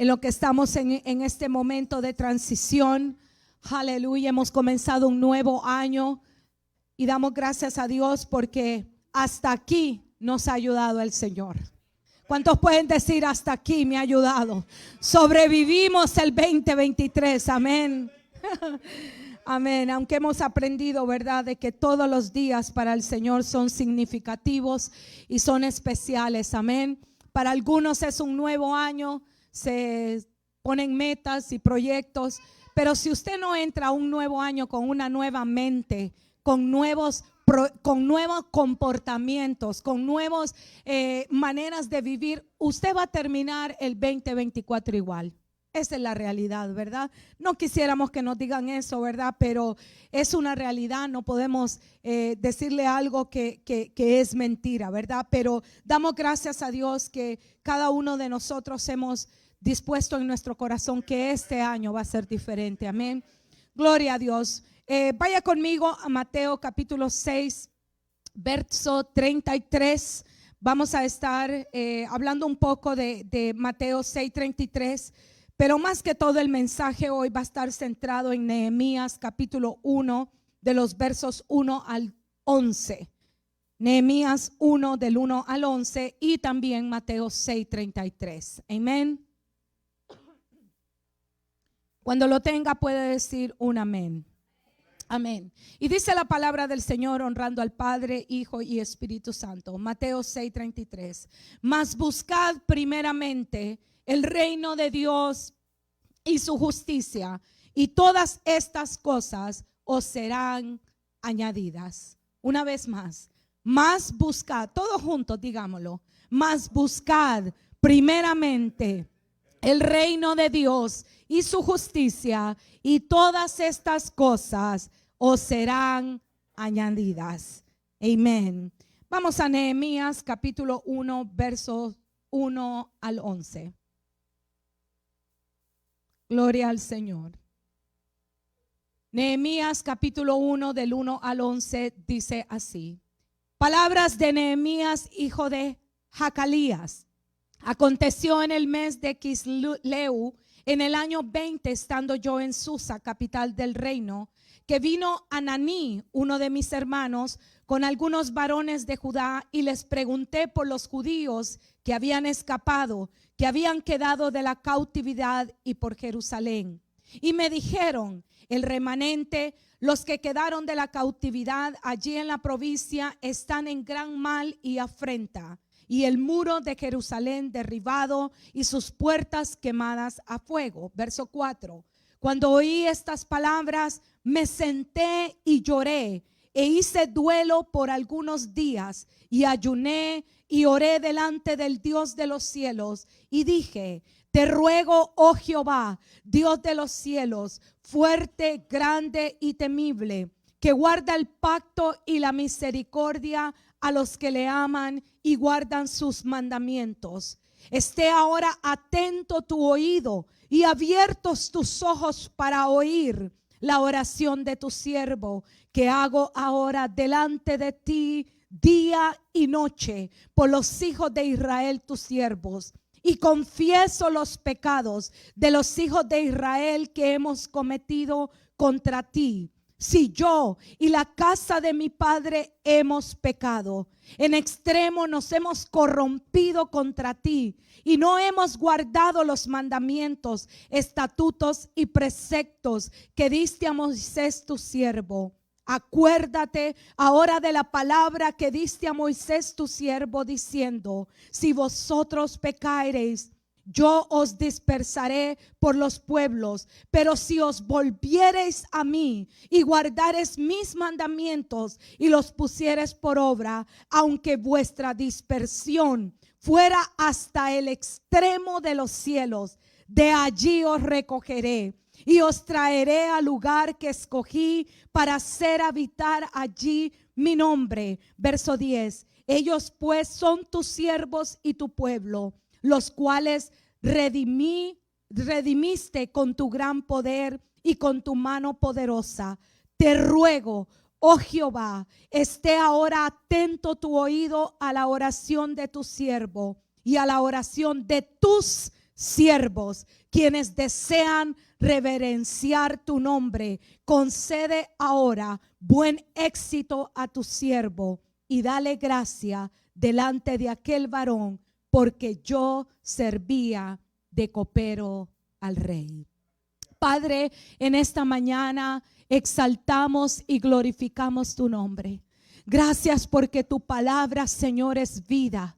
en lo que estamos en este momento de transición. Aleluya, hemos comenzado un nuevo año y damos gracias a Dios porque hasta aquí nos ha ayudado el Señor. ¿Cuántos pueden decir hasta aquí me ha ayudado? Sobrevivimos el 2023, amén. Amén, aunque hemos aprendido, ¿verdad?, de que todos los días para el Señor son significativos y son especiales, amén. Para algunos es un nuevo año, se ponen metas y proyectos, pero si usted no entra a un nuevo año con una nueva mente, con nuevos comportamientos, con nuevas maneras de vivir, usted va a terminar el 2024 igual. Esa es la realidad, ¿verdad? No quisiéramos que nos digan eso, ¿verdad? Pero es una realidad, no podemos decirle algo que es mentira, ¿verdad? Pero damos gracias a Dios que cada uno de nosotros hemos dispuesto en nuestro corazón que este año va a ser diferente, amén. Gloria a Dios. Vaya conmigo a Mateo capítulo 6, verso 33. Vamos a estar hablando un poco de Mateo 6, 33. Pero más que todo el mensaje hoy va a estar centrado en Nehemías capítulo 1 de los versos 1 al 11. Nehemías 1 del 1 al 11 y también Mateo 6, 33. Amén. Cuando lo tenga puede decir un amén. Amén. Y dice la palabra del Señor honrando al Padre, Hijo y Espíritu Santo. Mateo 6, 33. Mas buscad primeramente el reino de Dios y su justicia, y todas estas cosas os serán añadidas. Una vez más buscad, todos juntos digámoslo, mas buscad primeramente el reino de Dios y su justicia, y todas estas cosas os serán añadidas. Amén. Vamos a Nehemías capítulo 1 versos 1 al 11. Gloria al Señor. Nehemías capítulo 1 del 1 al 11 dice así. Palabras de Nehemías, hijo de Jacalías. Aconteció en el mes de Quisleu, en el año 20, estando yo en Susa, capital del reino, que vino Ananí, uno de mis hermanos, con algunos varones de Judá, y les pregunté por los judíos que habían escapado, que habían quedado de la cautividad, y por Jerusalén. Y me dijeron: el remanente, los que quedaron de la cautividad allí en la provincia, están en gran mal y afrenta, y el muro de Jerusalén derribado y sus puertas quemadas a fuego. Verso 4. Cuando oí estas palabras, me senté y lloré, e hice duelo por algunos días, y ayuné y oré delante del Dios de los cielos, y dije: te ruego, oh Jehová, Dios de los cielos, fuerte, grande y temible, que guarda el pacto y la misericordia a los que le aman y guardan sus mandamientos. Esté ahora atento tu oído y abiertos tus ojos para oír la oración de tu siervo, que hago ahora delante de ti día y noche por los hijos de Israel tus siervos. Y confieso los pecados de los hijos de Israel que hemos cometido contra ti. Si yo y la casa de mi padre hemos pecado, en extremo nos hemos corrompido contra ti, y no hemos guardado los mandamientos, estatutos y preceptos que diste a Moisés tu siervo. Acuérdate ahora de la palabra que diste a Moisés tu siervo, diciendo: si vosotros pecareis, yo os dispersaré por los pueblos, pero si os volviereis a mí y guardareis mis mandamientos y los pusiereis por obra, aunque vuestra dispersión fuera hasta el extremo de los cielos, de allí os recogeré y os traeré al lugar que escogí para hacer habitar allí mi nombre. Verso 10. Ellos pues son tus siervos y tu pueblo, los cuales redimiste con tu gran poder y con tu mano poderosa. Te ruego, oh Jehová, esté ahora atento tu oído a la oración de tu siervo y a la oración de tus siervos, quienes desean reverenciar tu nombre. Concede ahora buen éxito a tu siervo y dale gracia delante de aquel varón, porque yo servía de copero al rey. Padre, en esta mañana exaltamos y glorificamos tu nombre. Gracias porque tu palabra, Señor, es vida.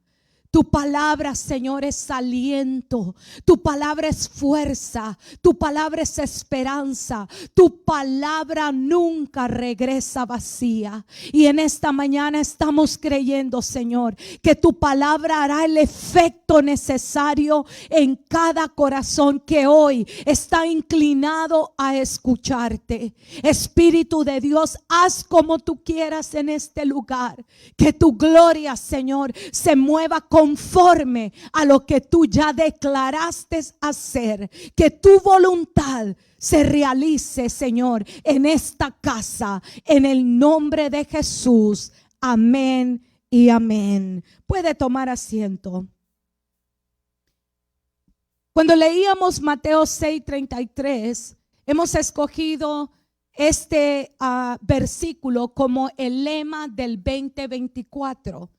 Tu palabra, Señor, es aliento. Tu palabra es fuerza. Tu palabra es esperanza. Tu palabra nunca regresa vacía. Y en esta mañana estamos creyendo, Señor, que tu palabra hará el efecto necesario en cada corazón que hoy está inclinado a escucharte. Espíritu de Dios, haz como tú quieras en este lugar. Que tu gloria, Señor, se mueva conforme a lo que tú ya declaraste hacer. Que tu voluntad se realice, Señor, en esta casa, en el nombre de Jesús. Amén y amén. Puede tomar asiento. Cuando leíamos Mateo 6:33, hemos escogido este versículo como el lema del 2024.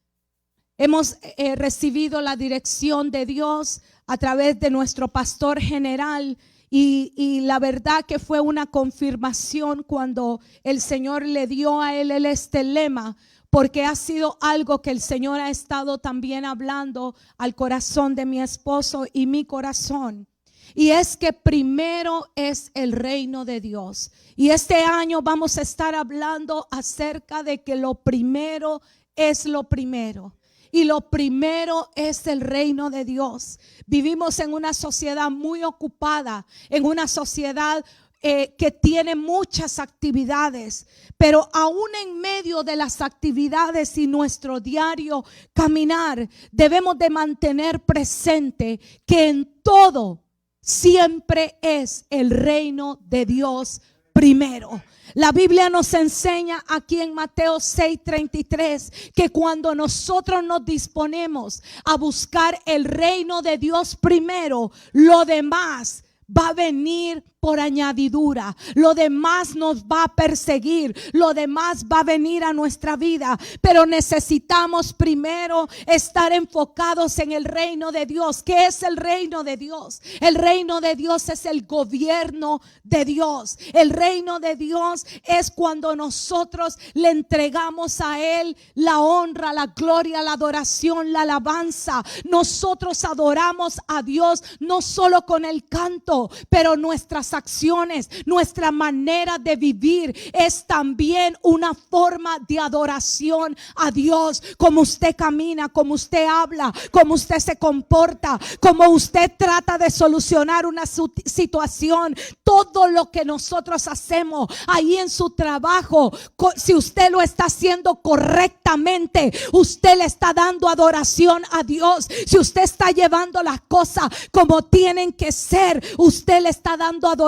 Hemos recibido la dirección de Dios a través de nuestro pastor general y la verdad que fue una confirmación cuando el Señor le dio a él este lema, porque ha sido algo que el Señor ha estado también hablando al corazón de mi esposo y mi corazón. Y es que primero es el reino de Dios. Y este año vamos a estar hablando acerca de que lo primero es lo primero. Y lo primero es el reino de Dios. Vivimos en una sociedad muy ocupada, en una sociedad que tiene muchas actividades, pero aún en medio de las actividades y nuestro diario caminar, debemos de mantener presente que en todo siempre es el reino de Dios primero. La Biblia nos enseña aquí en Mateo 6:33 que cuando nosotros nos disponemos a buscar el reino de Dios primero, lo demás va a venir por añadidura. Lo demás nos va a perseguir, lo demás va a venir a nuestra vida, pero necesitamos primero estar enfocados en el reino de Dios. ¿Qué es el reino de Dios? El reino de Dios es el gobierno de Dios. El reino de Dios es cuando nosotros le entregamos a Él la honra, la gloria, la adoración, la alabanza. Nosotros adoramos a Dios no solo con el canto, pero nuestras acciones, nuestra manera de vivir es también una forma de adoración a Dios. Como usted camina, como usted habla, como usted se comporta, como usted trata de solucionar una situación, todo lo que nosotros hacemos ahí en su trabajo, si usted lo está haciendo correctamente, usted le está dando adoración a Dios. Si usted está llevando las cosas como tienen que ser, usted le está dando adoración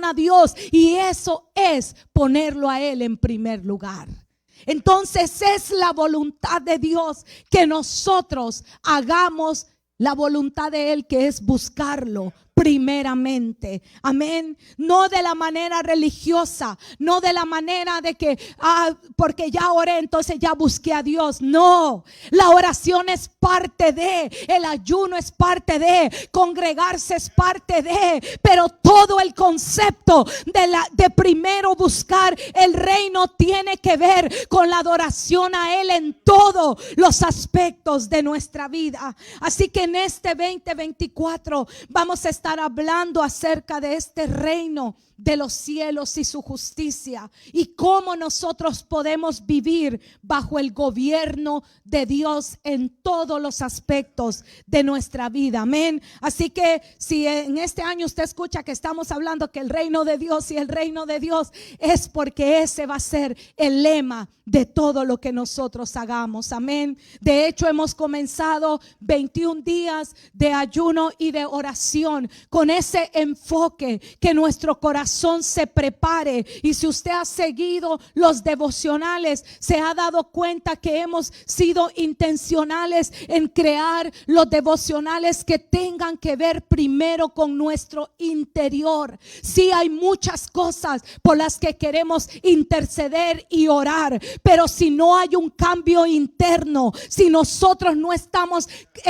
a Dios, y eso es ponerlo a Él en primer lugar. Entonces es la voluntad de Dios que nosotros hagamos la voluntad de Él, que es buscarlo primeramente. Amén. No de la manera religiosa, no de la manera de que porque ya oré, entonces ya busqué a Dios. No, la oración es parte de, el ayuno es parte de, congregarse es parte de, pero todo el concepto de primero buscar el reino tiene que ver con la adoración a Él en todos los aspectos de nuestra vida. Así que en este 2024 vamos a estar hablando acerca de este reino de los cielos y su justicia, y cómo nosotros podemos vivir bajo el gobierno de Dios en todos los aspectos de nuestra vida. Amén. Así que si en este año usted escucha que estamos hablando que el reino de Dios y el reino de Dios, es porque ese va a ser el lema de todo lo que nosotros hagamos. Amén. De hecho, hemos comenzado 21 días de ayuno y de oración con ese enfoque, que nuestro corazón se prepare. Y si usted ha seguido los devocionales, se ha dado cuenta que hemos sido intencionales en crear los devocionales que tengan que ver primero con nuestro interior. Sí, hay muchas cosas por las que queremos interceder y orar, pero si no hay un cambio interno, si nosotros no estamos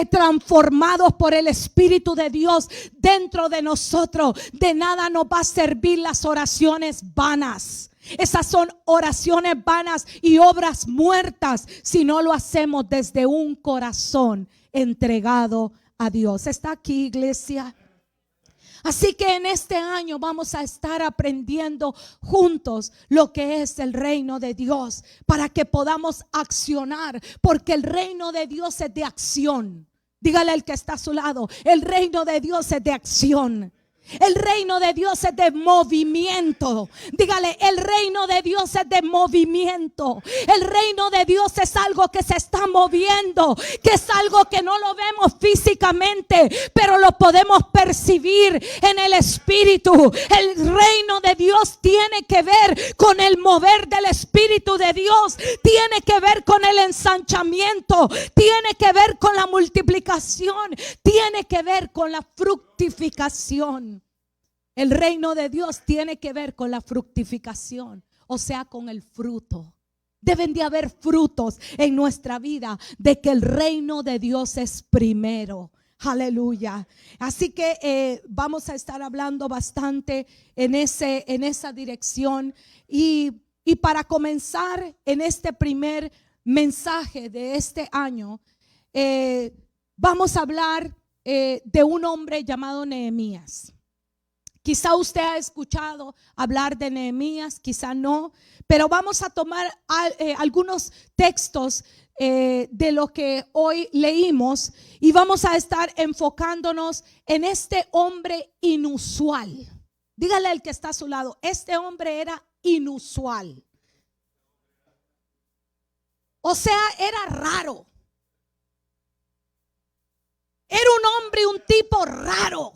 transformados por el Espíritu de Dios dentro de nosotros, de nada nos va a servir las oraciones vanas. Esas son oraciones vanas y obras muertas si no lo hacemos desde un corazón entregado a Dios. ¿Está aquí, iglesia? Así que en este año vamos a estar aprendiendo juntos lo que es el reino de Dios, para que podamos accionar, porque el reino de Dios es de acción. Dígale al que está a su lado: el reino de Dios es de acción. El reino de Dios es de movimiento. Dígale: el reino de Dios es de movimiento. El reino de Dios es algo que se está moviendo, que es algo que no lo vemos físicamente, pero lo podemos percibir en el Espíritu. El reino de Dios tiene que ver con el mover del Espíritu de Dios, tiene que ver con el ensanchamiento, tiene que ver con la multiplicación, tiene que ver con la fructificación. El reino de Dios tiene que ver con la fructificación, o sea, con el fruto. Deben de haber frutos en nuestra vida de que el reino de Dios es primero. Aleluya. Así que vamos a estar hablando bastante en esa dirección. Y para comenzar en este primer mensaje de este año, vamos a hablar de un hombre llamado Nehemías. Quizá usted ha escuchado hablar de Nehemías, quizá no, pero vamos a tomar algunos textos de lo que hoy leímos y vamos a estar enfocándonos en este hombre inusual. Dígale al que está a su lado: este hombre era inusual. O sea, era raro. Era un hombre, un tipo raro.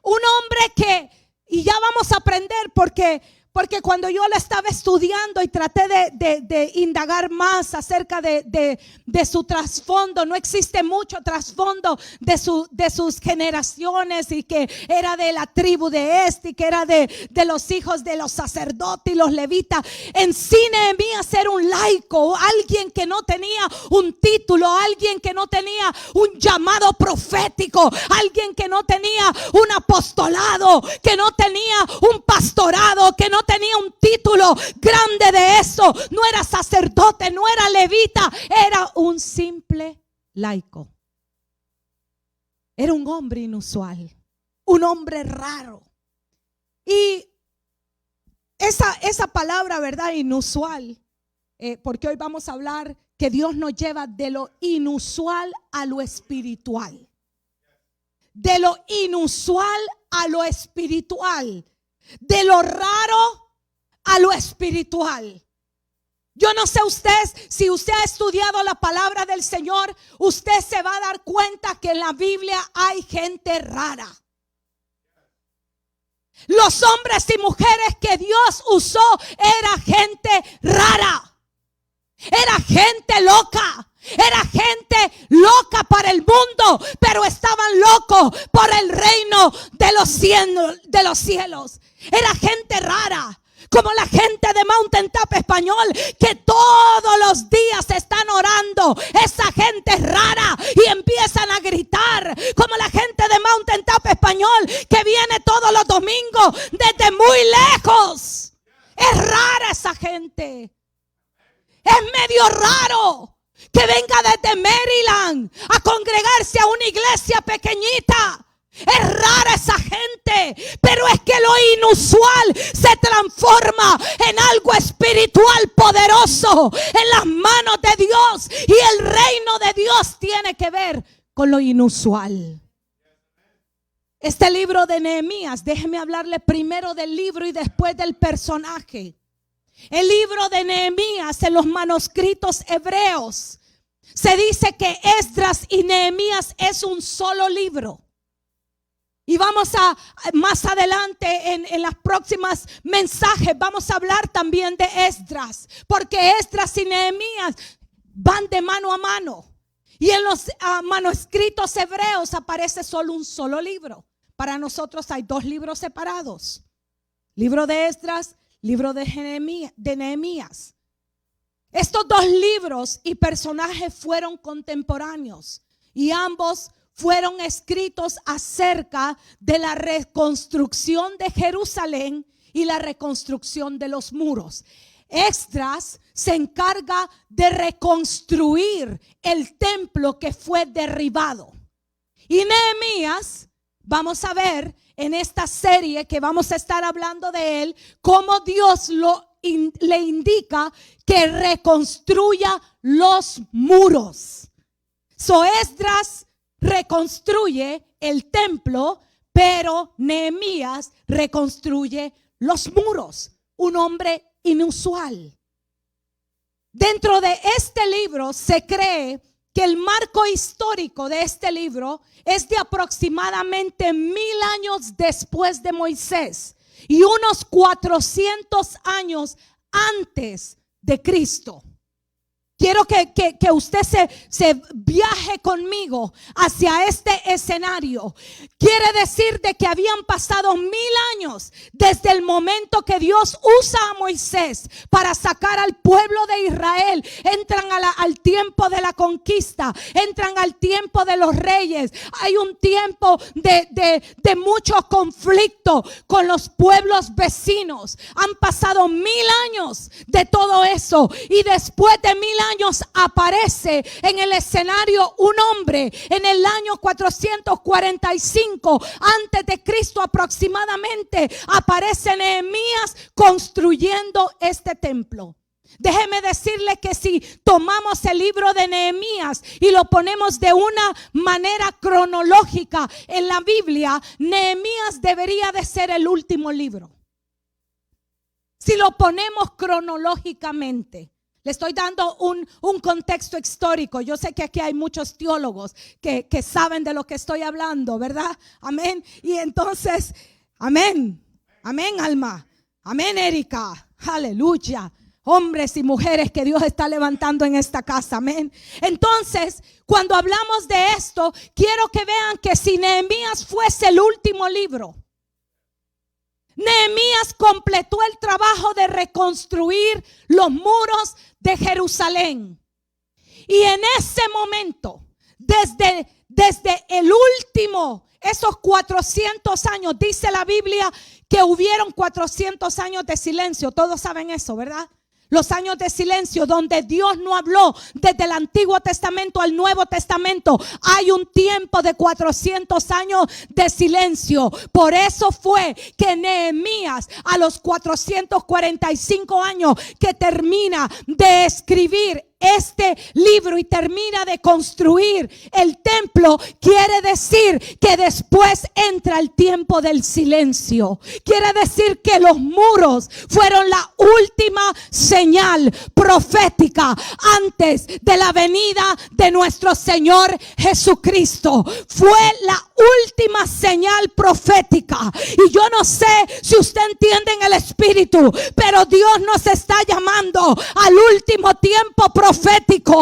Un hombre que, y ya vamos a aprender porque cuando yo la estaba estudiando y traté de indagar más acerca de su trasfondo, no existe mucho trasfondo de sus generaciones, y que era de la tribu de y que era de los hijos de los sacerdotes y los levitas. En sí, Nehemías era un laico, alguien que no tenía un título, alguien que no tenía un llamado profético, alguien que no tenía un apostolado, que no tenía un pastorado, que no tenía un título grande de eso. No era sacerdote, no era levita, era un simple laico. Era un hombre inusual, un hombre raro. Y esa palabra, ¿verdad? Inusual, porque hoy vamos a hablar que Dios nos lleva de lo inusual a lo espiritual. De lo inusual a lo espiritual. De lo raro a lo espiritual. Yo no sé usted, si usted ha estudiado la palabra del Señor, usted se va a dar cuenta que en la Biblia hay gente rara. Los hombres y mujeres que Dios usó era gente rara. Era gente loca. Era gente loca para el mundo, pero estaban locos por el reino de los cielos. Era gente rara, como la gente de Mountain Top Español, que todos los días están orando. Esa gente es rara y empiezan a gritar, como la gente de Mountain Top Español, que viene todos los domingos desde muy lejos. Es rara esa gente. Es medio raro que venga desde Maryland a congregarse a una iglesia pequeñita. Es rara esa gente, pero es que lo inusual se transforma en algo espiritual poderoso en las manos de Dios, y el reino de Dios tiene que ver con lo inusual. Este libro de Nehemías, déjeme hablarle primero del libro y después del personaje. El libro de Nehemías, en los manuscritos hebreos, se dice que Esdras y Nehemías es un solo libro. Y vamos a, más adelante en las próximas mensajes, vamos a hablar también de Esdras. Porque Esdras y Nehemías van de mano a mano. Y en los manuscritos hebreos aparece solo un solo libro. Para nosotros hay dos libros separados. Libro de Esdras, libro de Nehemías. Estos dos libros y personajes fueron contemporáneos. Y ambos fueron escritos acerca de la reconstrucción de Jerusalén y la reconstrucción de los muros. Esdras se encarga de reconstruir el templo que fue derribado. Y Nehemías, vamos a ver en esta serie que vamos a estar hablando de él, cómo Dios le indica que reconstruya los muros. Esdras reconstruye el templo, pero Nehemías reconstruye los muros. Un hombre inusual. Dentro de este libro se cree que el marco histórico de este libro es de aproximadamente 1000 años después de Moisés y unos 400 años antes de Cristo. Quiero que usted se viaje conmigo hacia este escenario. Quiere decir de que habían pasado 1000 años desde el momento que Dios usa a Moisés para sacar al pueblo de Israel. Entran al tiempo de la conquista, entran al tiempo de los reyes. Hay un tiempo de mucho conflicto con los pueblos vecinos. Han pasado 1000 años de todo eso, y después de 1000 años aparece en el escenario un hombre en el año 445 antes de Cristo aproximadamente. Aparece Nehemías construyendo este templo. Déjeme decirle que si tomamos el libro de Nehemías y lo ponemos de una manera cronológica en la Biblia, Nehemías debería de ser el último libro. Si lo ponemos cronológicamente. Le estoy dando un contexto histórico. Yo sé que aquí hay muchos teólogos que saben de lo que estoy hablando, ¿verdad? Amén. Y entonces, amén. Amén, Alma. Amén, Erika. Aleluya. Hombres y mujeres que Dios está levantando en esta casa. Amén. Entonces, cuando hablamos de esto, quiero que vean que si Nehemías fuese el último libro, Nehemías completó el trabajo de reconstruir los muros de Jerusalén. Y en ese momento, desde el último, esos 400 años, dice la Biblia que hubieron 400 años de silencio. Todos saben eso, ¿verdad? Los años de silencio donde Dios no habló desde el Antiguo Testamento al Nuevo Testamento. Hay un tiempo de 400 años de silencio. Por eso fue que Nehemías a los 445 años que termina de escribir este libro y termina de construir el templo, quiere decir que después entra el tiempo del silencio. Quiere decir que los muros fueron la última señal profética antes de la venida de nuestro Señor Jesucristo. Fue la última señal profética. Y yo no sé si usted entiende en el espíritu, pero Dios nos está llamando al último tiempo profético,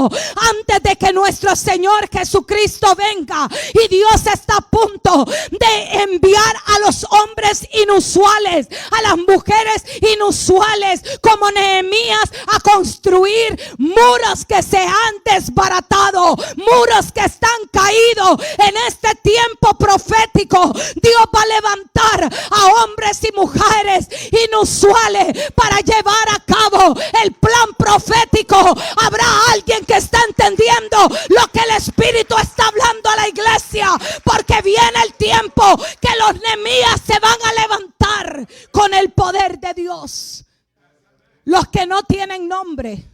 antes de que nuestro Señor Jesucristo venga. Y Dios está a punto de enviar a los hombres inusuales, a las mujeres inusuales como Nehemías, a construir muros que se han desbaratado, muros que están caídos. En este tiempo profético, Dios va a levantar a hombres y mujeres inusuales para llevar a cabo el plan profético. Habrá alguien que está entendiendo lo que el Espíritu está hablando a la iglesia, porque viene el tiempo que los Nehemías se van a levantar con el poder de Dios. Los que no tienen nombre,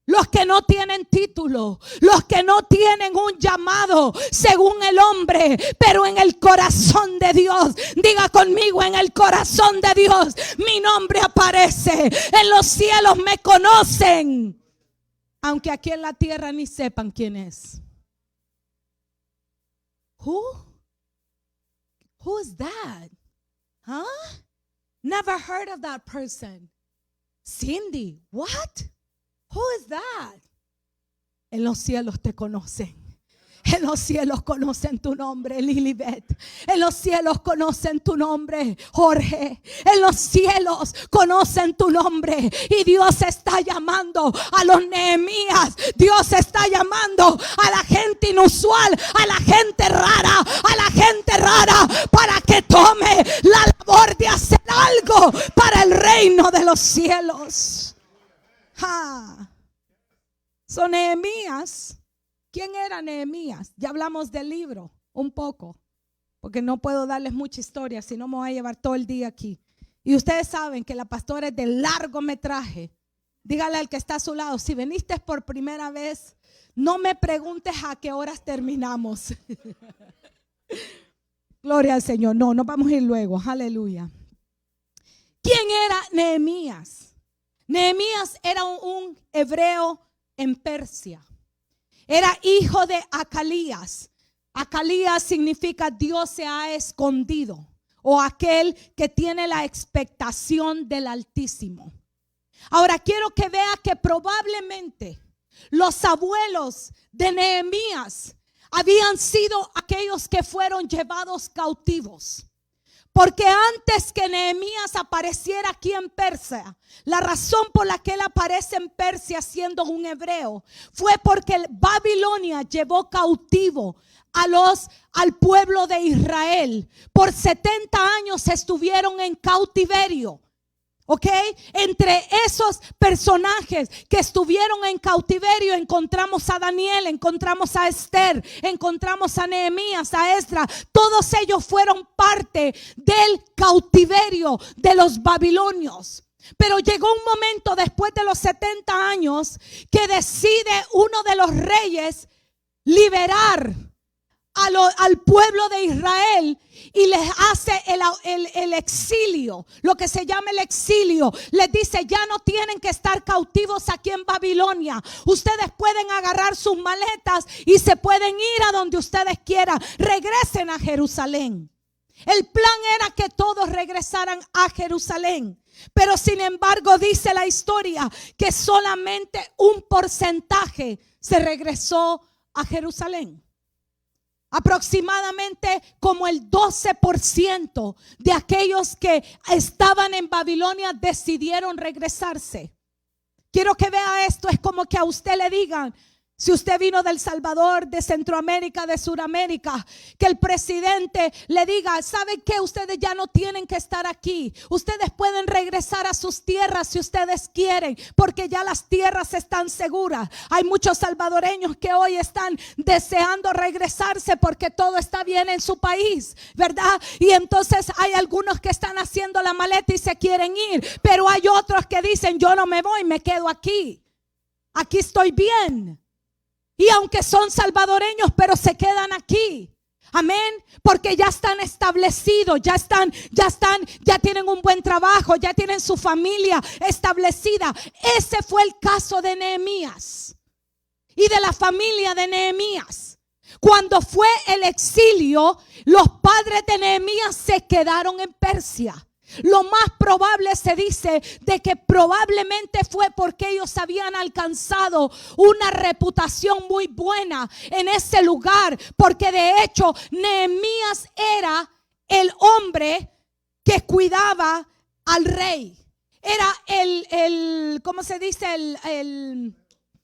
los que no tienen título, los que no tienen un llamado según el hombre, pero en el corazón de Dios. Diga conmigo: en el corazón de Dios mi nombre aparece. En los cielos me conocen, aunque aquí en la tierra ni sepan quién es. Who is that? Huh? Never heard of that person. Cindy, what? Who is that? En los cielos te conocen. En los cielos conocen tu nombre, Lilibet. En los cielos conocen tu nombre, Jorge. En los cielos conocen tu nombre. Y Dios está llamando a los Nehemías. Dios está llamando a la gente inusual, a la gente rara, para que tome la labor de hacer algo para el reino de los cielos. Son Nehemías. ¿Quién era Nehemías? Ya hablamos del libro un poco, porque no puedo darles mucha historia, si no me voy a llevar todo el día aquí. Y ustedes saben que la pastora es de largometraje. Dígale al que está a su lado, si viniste por primera vez, no me preguntes a qué horas terminamos. Gloria al Señor. No, nos vamos a ir luego. Aleluya. ¿Quién era Nehemías? Nehemías era un hebreo en Persia. Era hijo de Acalías. Acalías significa Dios se ha escondido, o aquel que tiene la expectación del Altísimo. Ahora quiero que vea que probablemente los abuelos de Nehemías habían sido aquellos que fueron llevados cautivos. Porque antes que Nehemías apareciera aquí en Persia, la razón por la que él aparece en Persia siendo un hebreo fue porque Babilonia llevó cautivo al pueblo de Israel. Por 70 años estuvieron en cautiverio. ¿Ok? Entre esos personajes que estuvieron en cautiverio encontramos a Daniel, encontramos a Esther, encontramos a Nehemías, a Esdras. Todos ellos fueron parte del cautiverio de los babilonios. Pero llegó un momento después de los 70 años que decide uno de los reyes liberar al pueblo de Israel y les hace el exilio, lo que se llama el exilio. Les dice: ya no tienen que estar cautivos aquí en Babilonia. Ustedes pueden agarrar sus maletas y se pueden ir a donde ustedes quieran. Regresen a Jerusalén. El plan era que todos regresaran a Jerusalén. Pero sin embargo dice la historia que solamente un porcentaje se regresó a Jerusalén. Aproximadamente como el 12% de aquellos que estaban en Babilonia decidieron regresarse. Quiero que vea esto, es como que a usted le digan, si usted vino del Salvador, de Centroamérica, de Suramérica, que el presidente le diga: ¿saben qué? Ustedes ya no tienen que estar aquí. Ustedes pueden regresar a sus tierras si ustedes quieren, porque ya las tierras están seguras. Hay muchos salvadoreños que hoy están deseando regresarse porque todo está bien en su país, ¿verdad? Y entonces hay algunos que están haciendo la maleta y se quieren ir, pero hay otros que dicen: yo no me voy, me quedo aquí. Aquí estoy bien. Y aunque son salvadoreños, pero se quedan aquí. Amén. Porque ya están establecidos, ya tienen un buen trabajo, ya tienen su familia establecida. Ese fue el caso de Nehemías y de la familia de Nehemías. Cuando fue el exilio, los padres de Nehemías se quedaron en Persia. Lo más probable, se dice, de que probablemente fue porque ellos habían alcanzado una reputación muy buena en ese lugar, porque de hecho Nehemías era el hombre que cuidaba al rey. Era ¿cómo se dice?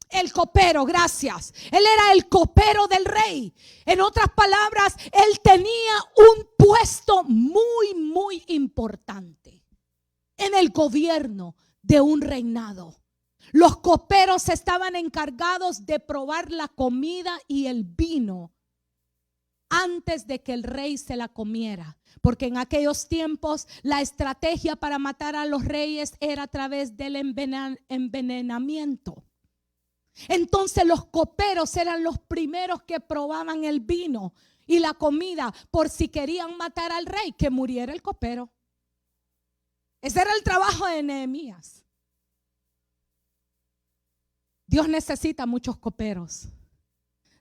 El copero, gracias. Él era el copero del rey. En otras palabras, él tenía un puesto muy, muy importante en el gobierno de un reinado. Los coperos estaban encargados de probar la comida y el vino antes de que el rey se la comiera. Porque en aquellos tiempos la estrategia para matar a los reyes era a través del envenenamiento. Entonces los coperos eran los primeros que probaban el vino y la comida por si querían matar al rey, que muriera el copero. Ese era el trabajo de Nehemías. Dios necesita muchos coperos.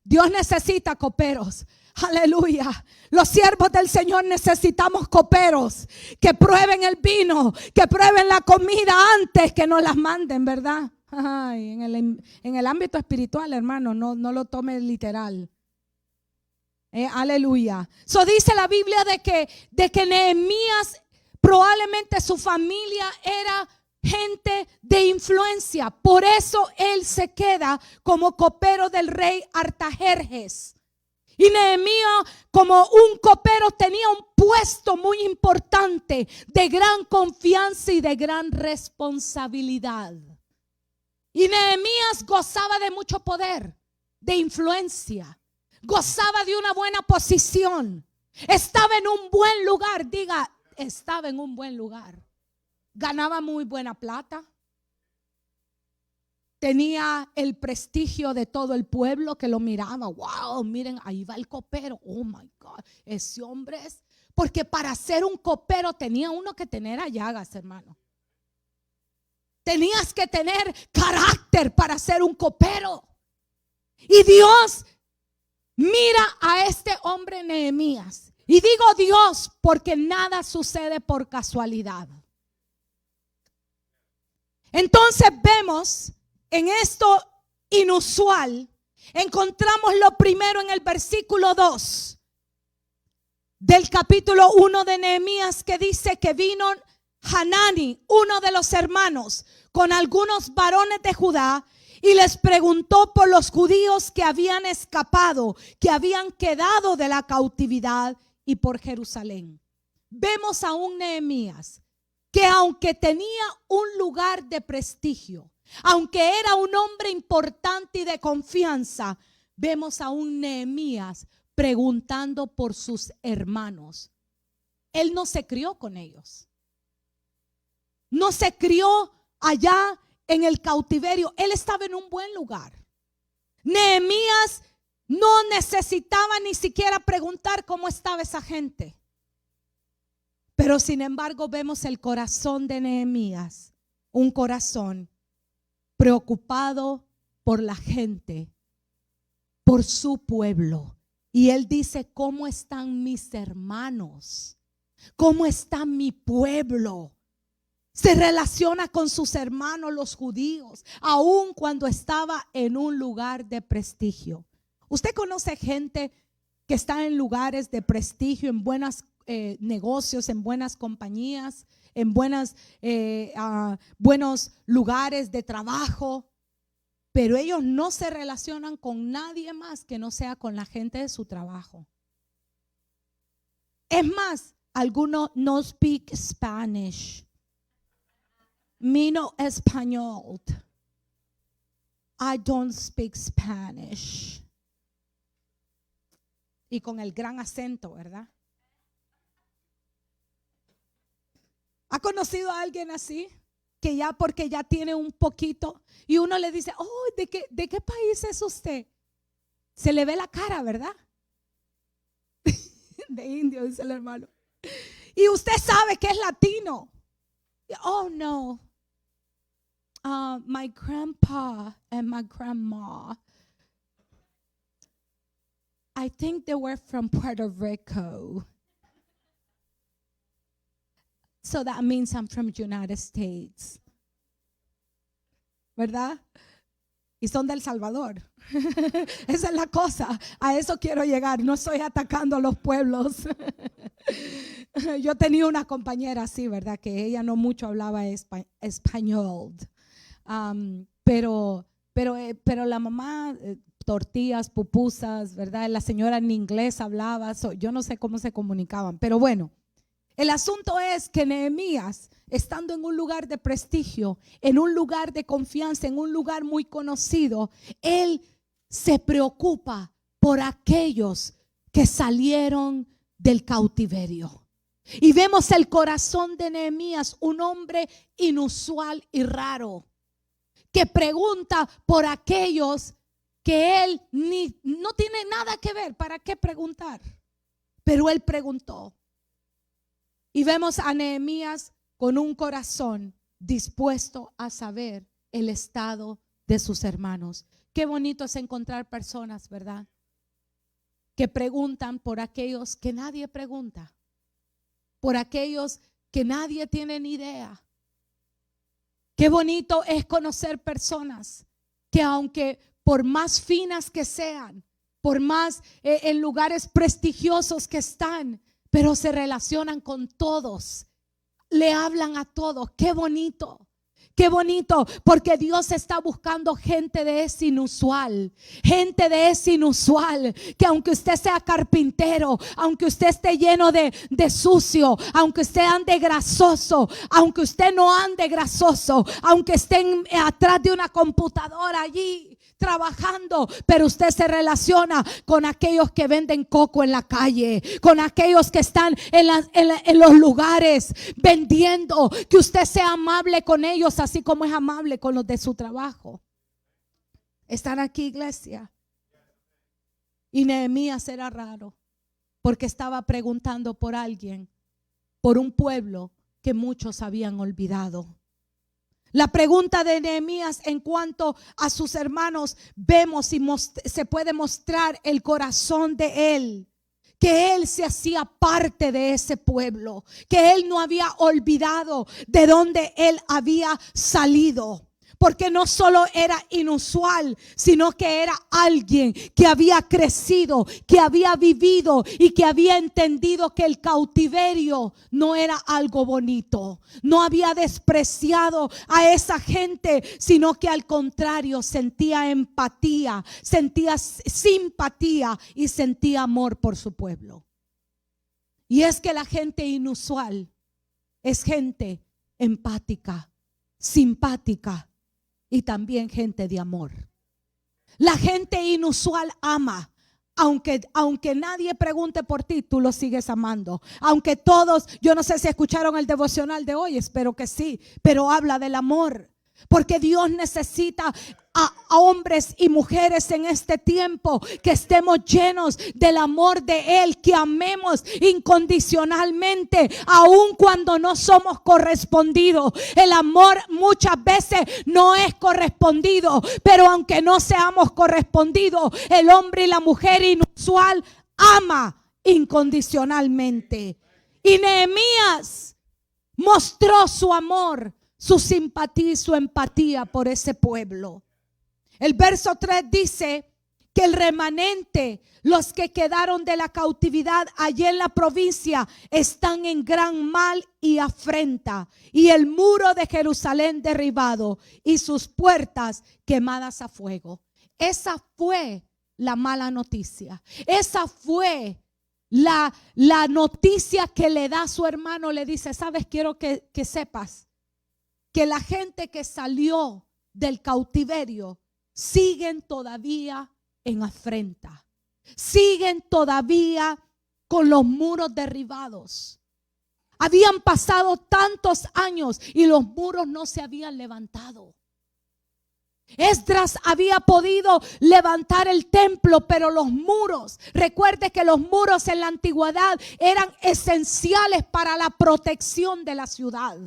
Dios necesita coperos. Aleluya. Los siervos del Señor necesitamos coperos que prueben el vino, que prueben la comida antes que nos las manden, ¿verdad? Ay, en el ámbito espiritual, hermano, no lo tome literal. Aleluya. So dice la Biblia de que Nehemías, probablemente su familia era gente de influencia. Por eso él se queda como copero del rey Artajerjes. Y Nehemías, como un copero, tenía un puesto muy importante de gran confianza y de gran responsabilidad. Y Nehemías gozaba de mucho poder, de influencia, gozaba de una buena posición, estaba en un buen lugar. Diga, estaba en un buen lugar. Ganaba muy buena plata. Tenía el prestigio de todo el pueblo que lo miraba. Wow, miren, ahí va el copero. Oh my God, ese hombre es. Porque para ser un copero tenía uno que tener agallas, hermano. Tenías que tener carácter para ser un copero. Y Dios mira a este hombre Nehemías. Y digo Dios porque nada sucede por casualidad. Entonces vemos en esto inusual, encontramos lo primero en el versículo 2 del capítulo 1 de Nehemías, que dice que vino Hanani, uno de los hermanos, con algunos varones de Judá, y les preguntó por los judíos que habían escapado, que habían quedado de la cautividad, y por Jerusalén. Vemos a un Nehemías que, aunque tenía un lugar de prestigio, aunque era un hombre importante y de confianza, vemos a un Nehemías preguntando por sus hermanos. Él no se crió con ellos. No se crió allá en el cautiverio. Él estaba en un buen lugar. Nehemías no necesitaba ni siquiera preguntar cómo estaba esa gente. Pero sin embargo vemos el corazón de Nehemías, un corazón preocupado por la gente, por su pueblo. Y él dice, ¿cómo están mis hermanos? ¿Cómo está mi pueblo? Se relaciona con sus hermanos los judíos, aun cuando estaba en un lugar de prestigio. ¿Usted conoce gente que está en lugares de prestigio, en buenos negocios, en buenas compañías, en buenos lugares de trabajo, pero ellos no se relacionan con nadie más que no sea con la gente de su trabajo? Es más, algunos no speak Spanish. Me no español. I don't speak Spanish. Y con el gran acento, ¿verdad? ¿Ha conocido a alguien así? Que ya, porque ya tiene un poquito, y uno le dice, oh, ¿de qué país es usted? Se le ve la cara, ¿verdad? De indio, dice el hermano. Y usted sabe que es latino. Oh, no. My grandpa and my grandma, I think they were from Puerto Rico. So that means I'm from United States. ¿Verdad? Y son del Salvador. Esa es la cosa. A eso quiero llegar. No estoy atacando a los pueblos. Yo tenía una compañera así, ¿verdad? Que ella no mucho hablaba español. Pero la mamá, tortillas, pupusas, ¿verdad? La señora en inglés hablaba. Yo no sé cómo se comunicaban. Pero bueno. El asunto es que Nehemías, estando en un lugar de prestigio, en un lugar de confianza, en un lugar muy conocido, él se preocupa por aquellos que salieron del cautiverio. Y vemos el corazón de Nehemías, un hombre inusual y raro, que pregunta por aquellos que él no tiene nada que ver. ¿Para qué preguntar? Pero él preguntó. Y vemos a Nehemías con un corazón dispuesto a saber el estado de sus hermanos. Qué bonito es encontrar personas, ¿verdad? que preguntan por aquellos que nadie pregunta, por aquellos que nadie tiene ni idea. Qué bonito es conocer personas que, aunque por más finas que sean, por más en lugares prestigiosos que están, pero se relacionan con todos, le hablan a todos. Qué bonito. Qué bonito, porque Dios está buscando gente de ese inusual, que aunque usted sea carpintero, aunque usted esté lleno de sucio, aunque usted ande grasoso, aunque usted no ande grasoso, aunque estén atrás de una computadora allí trabajando, pero usted se relaciona con aquellos que venden coco en la calle, con aquellos que están en los lugares vendiendo, que usted sea amable con ellos así como es amable con los de su trabajo. ¿Están aquí, iglesia? Y Nehemías era raro porque estaba preguntando por alguien, por un pueblo que muchos habían olvidado. La pregunta de Nehemías en cuanto a sus hermanos, vemos y se puede mostrar el corazón de él, que él se hacía parte de ese pueblo, que él no había olvidado de dónde él había salido. Porque no solo era inusual, sino que era alguien que había crecido, que había vivido y que había entendido que el cautiverio no era algo bonito. No había despreciado a esa gente, sino que al contrario sentía empatía, sentía simpatía y sentía amor por su pueblo. Y es que la gente inusual es gente empática, simpática y también gente de amor. La gente inusual ama. Aunque nadie pregunte por ti, tú lo sigues amando. Aunque todos, yo no sé si escucharon el devocional de hoy, espero que sí, pero habla del amor. Porque Dios necesita a hombres y mujeres en este tiempo que estemos llenos del amor de Él, que amemos incondicionalmente, aun cuando no somos correspondidos. El amor muchas veces no es correspondido, pero aunque no seamos correspondidos, el hombre y la mujer inusual ama incondicionalmente. Y Nehemías mostró su amor, su simpatía y su empatía por ese pueblo. El verso 3 dice que el remanente, los que quedaron de la cautividad allí en la provincia, están en gran mal y afrenta, y el muro de Jerusalén derribado y sus puertas quemadas a fuego. Esa fue la mala noticia. Esa fue la noticia que le da a su hermano. Le dice: sabes, quiero que sepas que la gente que salió del cautiverio siguen todavía en afrenta, siguen todavía con los muros derribados. Habían pasado tantos años y los muros no se habían levantado. Esdras había podido levantar el templo, pero los muros, recuerde que los muros en la antigüedad eran esenciales para la protección de la ciudad.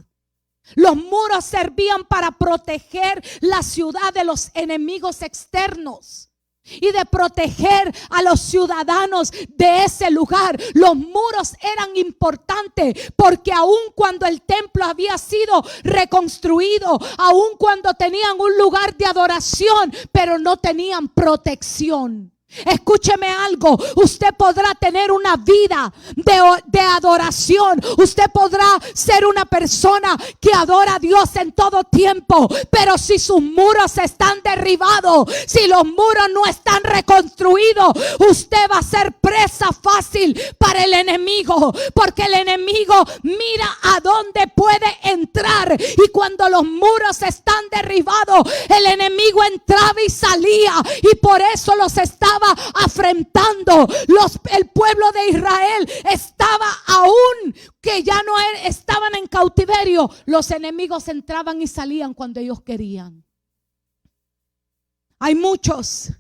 Los muros servían para proteger la ciudad de los enemigos externos y de proteger a los ciudadanos de ese lugar. Los muros eran importantes porque aun cuando el templo había sido reconstruido, aun cuando tenían un lugar de adoración, pero no tenían protección. Escúcheme algo, usted podrá tener una vida de adoración, usted podrá ser una persona que adora a Dios en todo tiempo, pero si sus muros están derribados, si los muros no están reconstruidos, usted va a ser presa fácil para el enemigo, porque el enemigo mira a dónde puede entrar, y cuando los muros están derribados, el enemigo entraba y salía, y por eso los estaba afrentando. El pueblo de Israel estaba, aún que ya no estaban en cautiverio, los enemigos entraban y salían cuando ellos querían. Hay muchos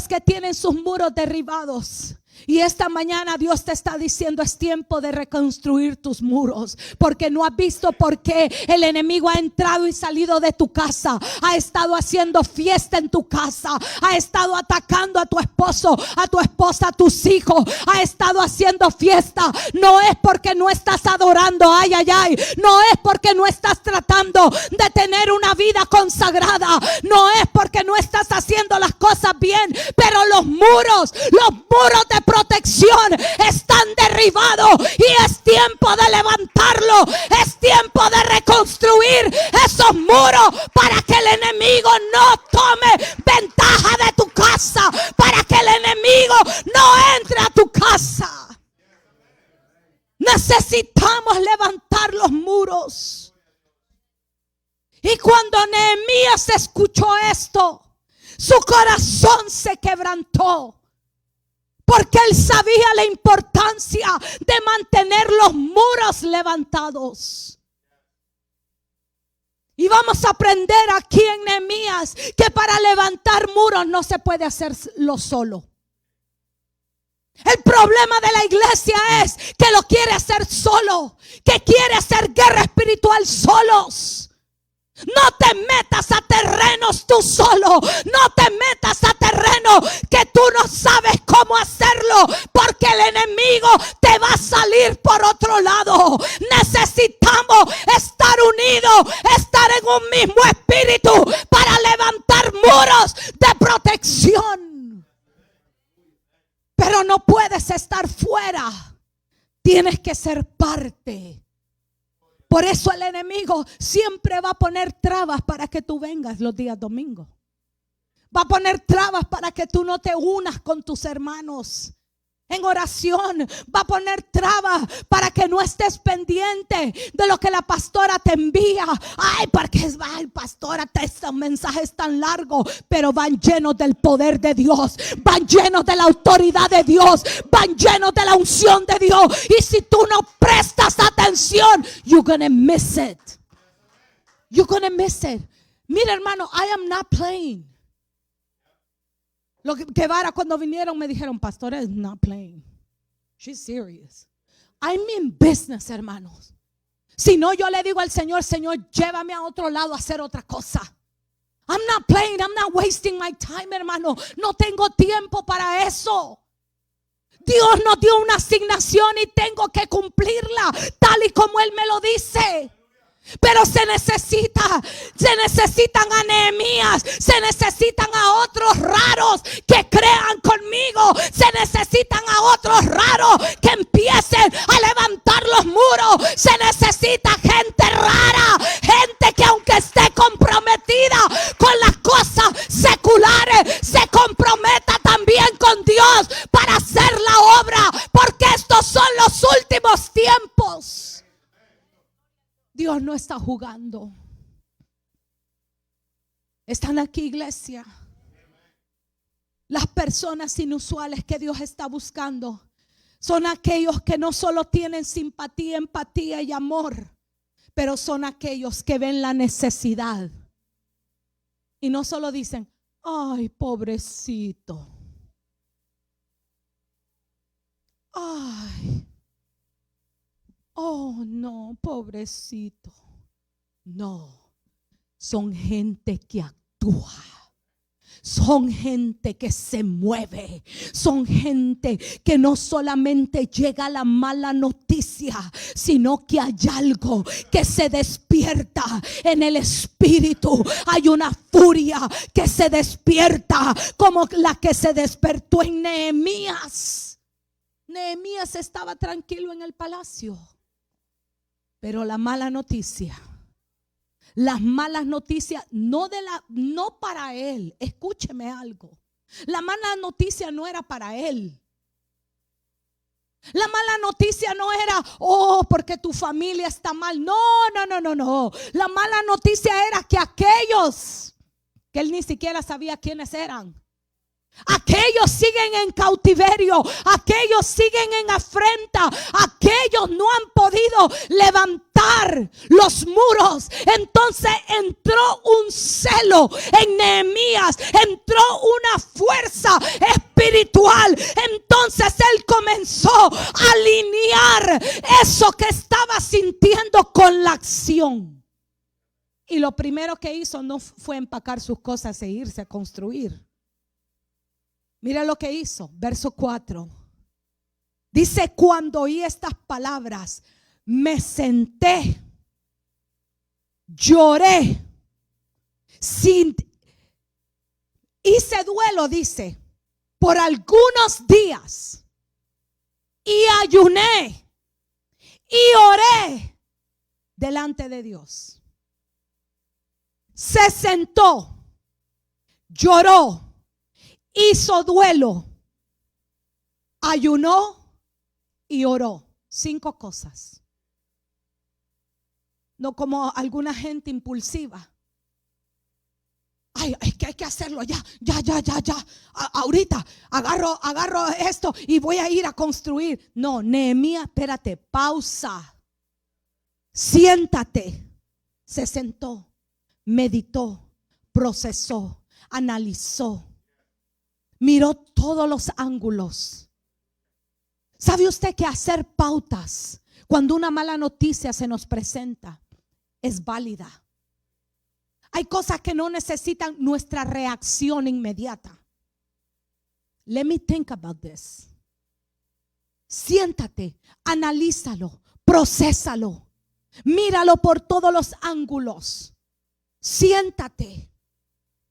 que tienen sus muros derribados. Y esta mañana Dios te está diciendo: es tiempo de reconstruir tus muros, porque no has visto por qué el enemigo ha entrado y salido de tu casa, ha estado haciendo fiesta en tu casa, ha estado atacando a tu esposo, esposo, a tu esposa, a tus hijos, ha estado haciendo fiesta, no es porque no estás adorando, ay, ay, ay, no es porque no estás tratando de tener una vida consagrada, no es porque no estás haciendo las cosas bien, pero los muros de protección están derribados y es tiempo de levantarlo, es tiempo de reconstruir esos muros para que el enemigo no tome ventaja de tu casa, para que el enemigo no entre a tu casa. Necesitamos levantar los muros. Y cuando Nehemías escuchó esto, su corazón se quebrantó, porque él sabía la importancia de mantener los muros levantados. Y vamos a aprender aquí en Nehemías que para levantar muros no se puede hacerlo solo. El problema de la iglesia es que lo quiere hacer solo, que quiere hacer guerra espiritual solos. No te metas a terrenos tú solo. No te metas a terreno que tú no sabes cómo hacerlo, porque el enemigo te va a salir por otro lado. Necesitamos estar unidos, estar en un mismo espíritu para levantar muros de protección. Pero no puedes estar fuera. Tienes que ser parte. Por eso el enemigo siempre va a poner trabas para que tú vengas los días domingos. Va a poner trabas para que tú no te unas con tus hermanos en oración. Va a poner trabas para que no estés pendiente de lo que la pastora te envía. Ay, porque ay, pastora, estos mensajes tan largos, pero van llenos del poder de Dios, van llenos de la autoridad de Dios, van llenos de la unción de Dios. Y si tú no prestas atención, you're gonna miss it. You're gonna miss it. Mira, hermano, I am not playing. Los Guevara cuando vinieron me dijeron, pastora, is not playing. She's serious. I'm in business, hermanos. Si no, yo le digo al Señor, Señor, llévame a otro lado a hacer otra cosa. I'm not playing, I'm not wasting my time, hermano. No tengo tiempo para eso. Dios nos dio una asignación y tengo que cumplirla tal y como Él me lo dice. Pero se necesitan a Nehemías, se necesitan a otros raros que crean conmigo, se necesitan a otros raros que empiecen a levantar los muros, se necesita gente rara, gente que aunque esté comprometida con las cosas seculares, se comprometa también con Dios para hacer la obra, porque estos son los últimos tiempos. Dios no está jugando. Están aquí, iglesia. Las personas inusuales que Dios está buscando son aquellos que no solo tienen simpatía, empatía y amor, pero son aquellos que ven la necesidad y no solo dicen, ay, pobrecito, ay, oh no, pobrecito. No, son gente que actúa. Son gente que se mueve. Son gente que no solamente llega la mala noticia, sino que hay algo que se despierta en el espíritu. Hay una furia que se despierta como la que se despertó en Nehemías. Nehemías estaba tranquilo en el palacio, pero la mala noticia, las malas noticias no para él. Escúcheme algo. La mala noticia no era para él. La mala noticia no era, oh, porque tu familia está mal. No. La mala noticia era que aquellos que él ni siquiera sabía quiénes eran, aquellos siguen en cautiverio, aquellos siguen en afrenta, aquellos no han podido levantar los muros. Entonces entró un celo en Nehemías, entró una fuerza espiritual. Entonces él comenzó a alinear eso que estaba sintiendo con la acción. Y lo primero que hizo no fue empacar sus cosas e irse a construir. Mira lo que hizo, verso 4. Dice, cuando oí estas palabras, me senté, lloré, hice duelo, dice, por algunos días, y ayuné y oré delante de Dios. Se sentó, lloró, hizo duelo, ayunó y oró. 5 cosas. No como alguna gente impulsiva. Ay, es que hay que hacerlo ya. Ahorita agarro esto y voy a ir a construir. No, Nehemías, espérate, pausa. Siéntate. Se sentó, meditó, procesó, analizó, miró todos los ángulos. ¿Sabe usted que hacer pautas cuando una mala noticia se nos presenta es válida? Hay cosas que no necesitan nuestra reacción inmediata. Let me think about this. Siéntate, analízalo, procésalo, míralo por todos los ángulos. Siéntate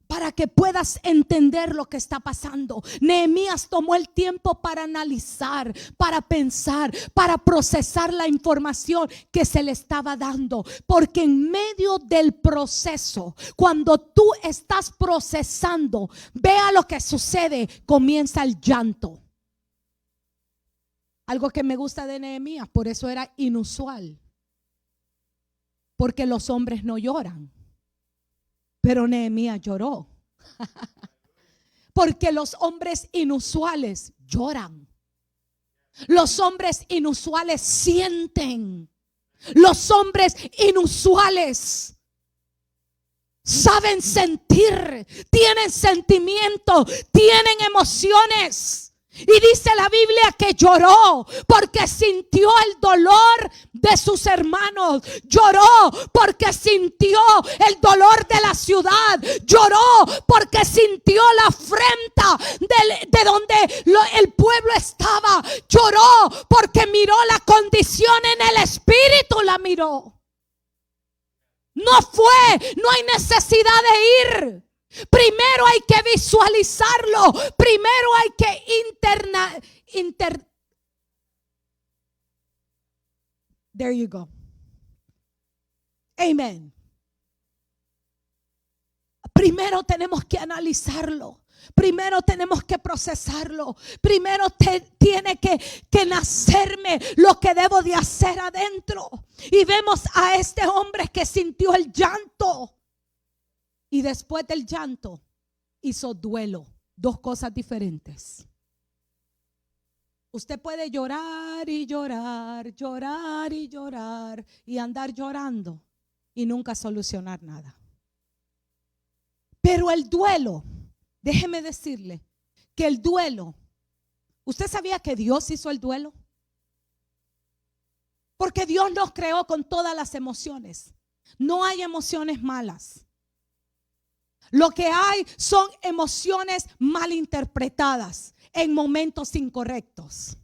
para que puedas entender lo que está pasando. Nehemías tomó el tiempo para analizar, para pensar, para procesar la información que se le estaba dando. Porque en medio del proceso, cuando tú estás procesando, vea lo que sucede, comienza el llanto. Algo que me gusta de Nehemías, por eso era inusual. Porque los hombres no lloran. Pero Nehemías lloró. Porque los hombres inusuales lloran. Los hombres inusuales sienten. Los hombres inusuales saben sentir, tienen sentimientos, tienen emociones. Y dice la Biblia que lloró porque sintió el dolor de sus hermanos. Lloró porque sintió el dolor de la ciudad. Lloró porque sintió la afrenta de donde el pueblo estaba. Lloró porque miró la condición en el espíritu, la miró. No hay necesidad de ir. Primero hay que visualizarlo. Primero hay que There you go. Amen. Primero tenemos que analizarlo. Primero tenemos que procesarlo. Primero tiene que nacerme lo que debo de hacer adentro. Y vemos a este hombre que sintió el llanto. Y después del llanto hizo duelo. 2 cosas diferentes. Usted puede llorar y llorar, llorar y llorar y andar llorando y nunca solucionar nada. Pero el duelo, déjeme decirle que el duelo, ¿usted sabía que Dios hizo el duelo? Porque Dios nos creó con todas las emociones. No hay emociones malas. Lo que hay son emociones malinterpretadas en momentos incorrectos.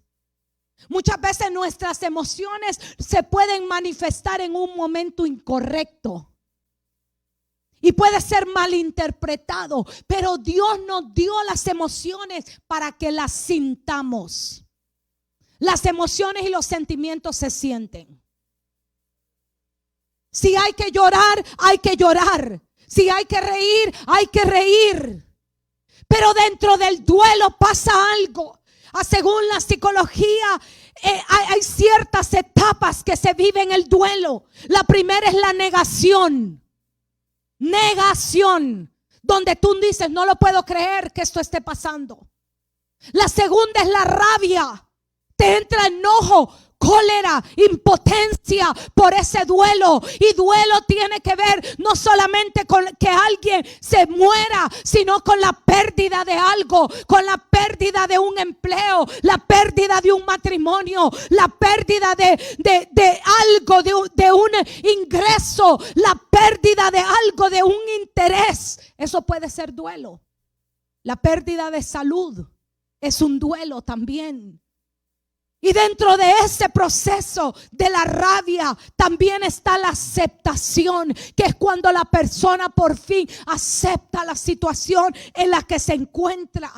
Muchas veces nuestras emociones se pueden manifestar en un momento incorrecto y puede ser malinterpretado, pero Dios nos dio las emociones para que las sintamos. Las emociones y los sentimientos se sienten. Si hay que llorar, hay que llorar. Si hay que reír, hay que reír. Pero dentro del duelo pasa algo. Según la psicología, hay ciertas etapas que se viven en el duelo. La primera es la negación. Negación. Donde tú dices, no lo puedo creer que esto esté pasando. La segunda es la rabia. Te entra enojo, cólera, impotencia por ese duelo. Y duelo tiene que ver no solamente con que alguien se muera, sino con la pérdida de algo, con la pérdida de un empleo, la pérdida de un matrimonio, la pérdida de algo, de un ingreso, la pérdida de algo, de un interés. Eso puede ser duelo. La pérdida de salud es un duelo también. Y dentro de ese proceso de la rabia también está la aceptación, que es cuando la persona por fin acepta la situación en la que se encuentra.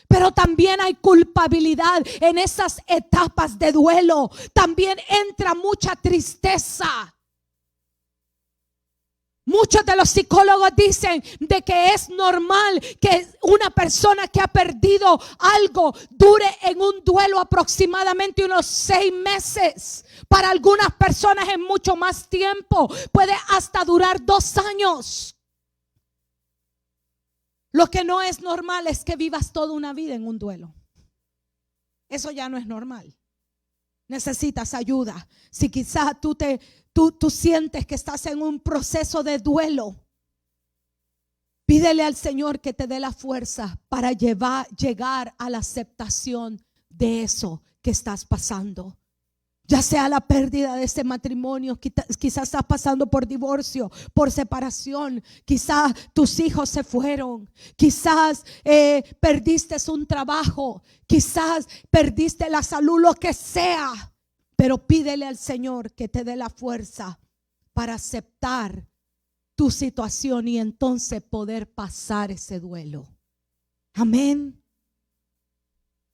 Pero también hay culpabilidad en esas etapas de duelo. También entra mucha tristeza. Muchos de los psicólogos dicen de que es normal que una persona que ha perdido algo dure en un duelo aproximadamente unos 6 meses. Para algunas personas es mucho más tiempo, puede hasta durar 2 años. Lo que no es normal es que vivas toda una vida en un duelo. Eso ya no es normal. Necesitas ayuda. Si quizás tú sientes que estás en un proceso de duelo, pídele al Señor que te dé la fuerza para llegar a la aceptación de eso que estás pasando. Ya sea la pérdida de ese matrimonio, quizás estás pasando por divorcio, por separación, quizás tus hijos se fueron, quizás perdiste un trabajo, quizás perdiste la salud, lo que sea. Pero pídele al Señor que te dé la fuerza para aceptar tu situación y entonces poder pasar ese duelo. Amén.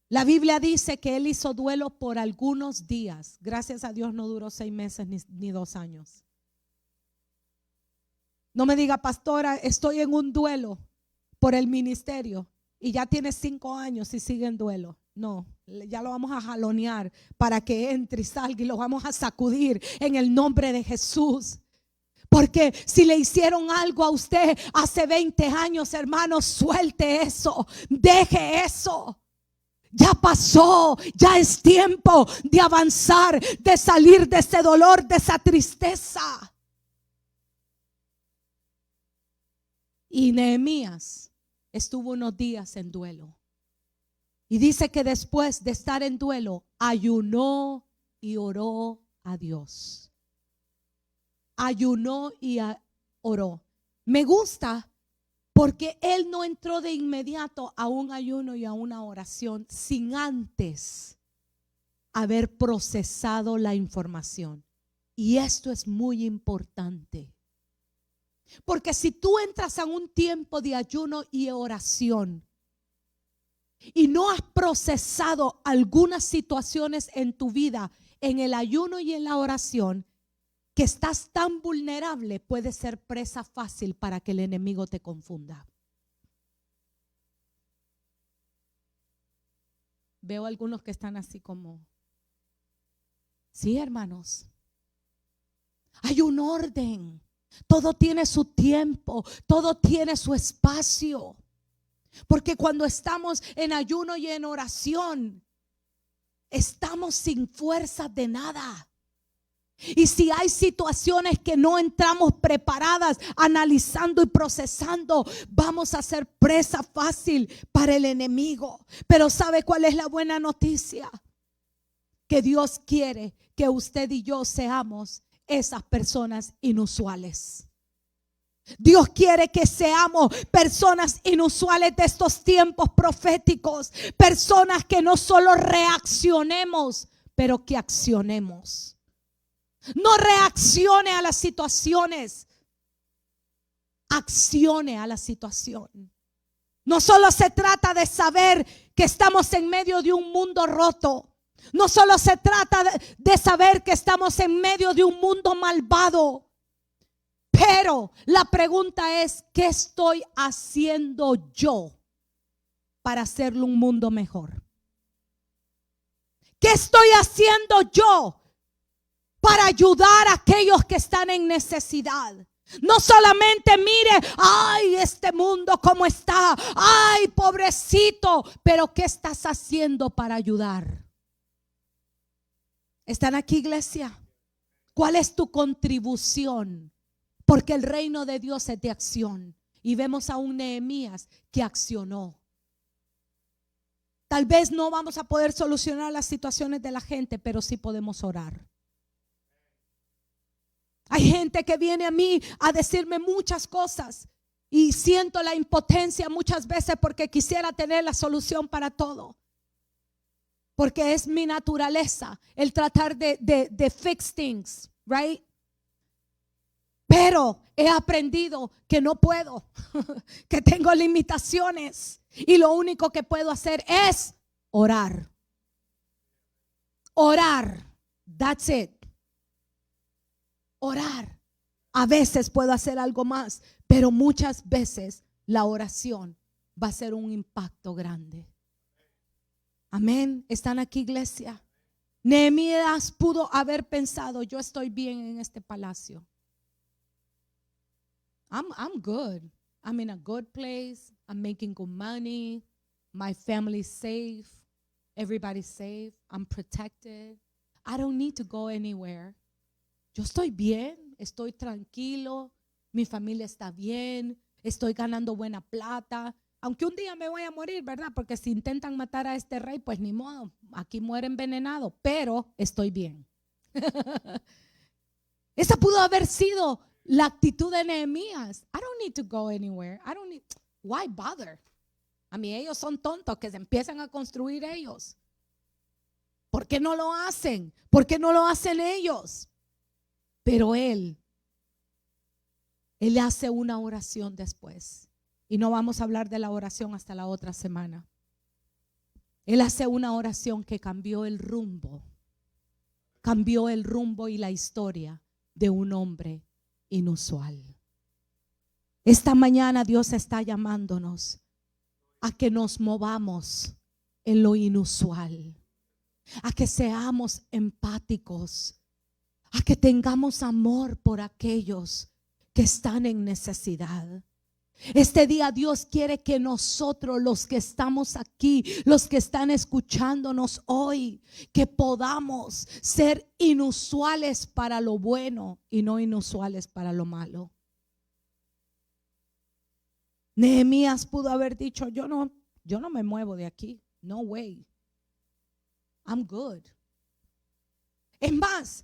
La Biblia dice que Él hizo duelo por algunos días. Gracias a Dios no duró 6 meses ni 2 años. No me diga, pastora, estoy en un duelo por el ministerio y ya tiene 5 años y sigue en duelo. No, ya lo vamos a jalonear para que entre y salga y lo vamos a sacudir en el nombre de Jesús. Porque si le hicieron algo a usted hace 20 años, hermano, suelte eso, deje eso. Ya pasó, ya es tiempo de avanzar, de salir de ese dolor, de esa tristeza. Y Nehemías estuvo unos días en duelo. Y dice que después de estar en duelo, ayunó y oró a Dios. Ayunó y oró. Me gusta porque él no entró de inmediato a un ayuno y a una oración sin antes haber procesado la información. Y esto es muy importante. Porque si tú entras a un tiempo de ayuno y oración y no has procesado algunas situaciones en tu vida en el ayuno y en la oración, que estás tan vulnerable, puede ser presa fácil para que el enemigo te confunda. Veo algunos que están así como, sí, hermanos, hay un orden, todo tiene su tiempo, todo tiene su espacio. Porque cuando estamos en ayuno y en oración, estamos sin fuerza de nada. Y si hay situaciones que no entramos preparadas, analizando y procesando, vamos a ser presa fácil para el enemigo. Pero ¿sabe cuál es la buena noticia? Que Dios quiere que usted y yo seamos esas personas inusuales. Dios quiere que seamos personas inusuales de estos tiempos proféticos. Personas que no solo reaccionemos, pero que accionemos. No reaccione a las situaciones, accione a la situación. No solo se trata de saber que estamos en medio de un mundo roto. No solo se trata de saber que estamos en medio de un mundo malvado. Pero la pregunta es, ¿qué estoy haciendo yo para hacerle un mundo mejor? ¿Qué estoy haciendo yo para ayudar a aquellos que están en necesidad? No solamente mire, ay, este mundo cómo está, ay, pobrecito, pero ¿qué estás haciendo para ayudar? ¿Están aquí, iglesia? ¿Cuál es tu contribución? Porque el reino de Dios es de acción. Y vemos a un Nehemías que accionó. Tal vez no vamos a poder solucionar las situaciones de la gente, pero sí podemos orar. Hay gente que viene a mí a decirme muchas cosas y siento la impotencia muchas veces porque quisiera tener la solución para todo. porque es mi naturaleza el tratar de fix things, right? Pero he aprendido que no puedo, que tengo limitaciones y lo único que puedo hacer es orar. Orar, that's it. Orar. A veces puedo hacer algo más, pero muchas veces la oración va a ser un impacto grande. Amén. ¿Están aquí, iglesia? Nehemías pudo haber pensado, yo estoy bien en este palacio. I'm good. I'm in a good place. I'm making good money. My family's safe. Everybody's safe. I'm protected. I don't need to go anywhere. Yo estoy bien, estoy tranquilo. Mi familia está bien. Estoy ganando buena plata. Aunque un día me voy a morir, ¿verdad? Porque si intentan matar a este rey, pues ni modo. Aquí muere envenenado. Pero estoy bien. Esa pudo haber sido la actitud de Nehemías. I don't need to go anywhere. Why bother? A mí ellos son tontos que se empiezan a construir ellos. ¿Por qué no lo hacen? ¿Por qué no lo hacen ellos? Pero él hace una oración después. Y no vamos a hablar de la oración hasta la otra semana. Él hace una oración que cambió el rumbo. Cambió el rumbo y la historia de un hombre inusual. Esta mañana Dios está llamándonos a que nos movamos en lo inusual, a que seamos empáticos, a que tengamos amor por aquellos que están en necesidad. Este día Dios quiere que nosotros, los que estamos aquí, los que están escuchándonos hoy, que podamos ser inusuales para lo bueno y no inusuales para lo malo. Nehemías pudo haber dicho, yo no me muevo de aquí. No way. I'm good. Es más,